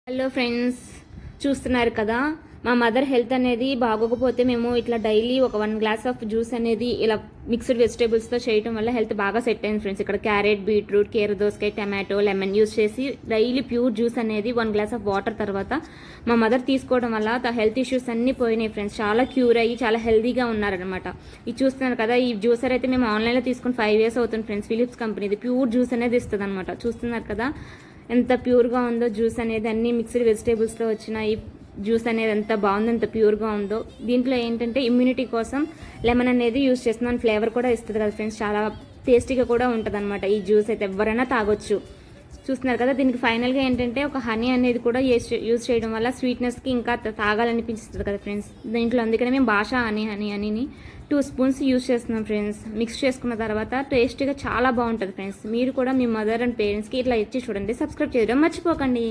Hello friends, చూస్తున్నారు కదా మా మదర్ హెల్త్ అనేది బాగోకపోతే మేము ఇట్లా డైలీ ఒక 1 గ్లాస్ ఆఫ్ జ్యూస్ అనేది ఇలా మిక్స్డ్ వెజిటేబుల్స్తో చేయడం వల్ల హెల్త్ బాగా సెట్ అయింది ఫ్రెండ్స్. ఇక్కడ క్యారెట్, బీట్రూట్, కీర దోసకాయ, టమాటో, లెమన్ యూస్ చేసి డైలీ ప్యూర్ జ్యూస్ అనేది 1 గ్లాస్ ఆఫ్ వాటర్ తర్వాత మా మదర్ తీసుకోవడం వల్ల హెల్త్ ఇష్యూస్ అన్నీ పోయినాయి ఫ్రెండ్స్. చాలా క్యూర్ అయ్యి చాలా హెల్తీగా ఉన్నారనమాట. ఇది చూస్తున్నారు కదా, ఈ జ్యూసర్ అయితే మేము ఆన్లైన్లో తీసుకుని 5 years అవుతుంది ఫ్రెండ్స్. ఫిలిప్స్ కంపెనీది ప్యూర్ జ్యూస్ అనేది ఇస్తుంది అనమాట. చూస్తున్నారు కదా ఎంత ప్యూర్గా ఉందో జ్యూస్ అనేది. అన్ని మిక్స్డ్ వెజిటేబుల్స్తో వచ్చిన ఈ జ్యూస్ అనేది ఎంత బాగుందో, ఎంత ప్యూర్గా ఉందో. దీంట్లో ఏంటంటే ఇమ్యూనిటీ కోసం లెమన్ అనేది యూస్ చేస్తున్నాను. ఫ్లేవర్ కూడా ఇస్తుంది కదా ఫ్రెండ్స్, చాలా టేస్టీగా కూడా ఉంటుంది అనమాట. ఈ జ్యూస్ అయితే ఎవరైనా తాగొచ్చు. చూస్తున్నారు కదా, దీనికి ఫైనల్గా ఏంటంటే ఒక హనీ అనేది కూడా యూస్ చేయడం వల్ల స్వీట్నెస్కి ఇంకా తాగాలనిపించుతుంది కదా ఫ్రెండ్స్. దీంట్లో అందుకనే మేము భాష హనీని 2 spoons యూస్ చేస్తున్నాం ఫ్రెండ్స్. మిక్స్ చేసుకున్న తర్వాత టేస్టీగా చాలా బాగుంటుంది ఫ్రెండ్స్. మీరు కూడా మీ మదర్ అండ్ పేరెంట్స్కి ఇట్లా ఇచ్చి చూడండి. సబ్స్క్రైబ్ చేయడం మర్చిపోకండి.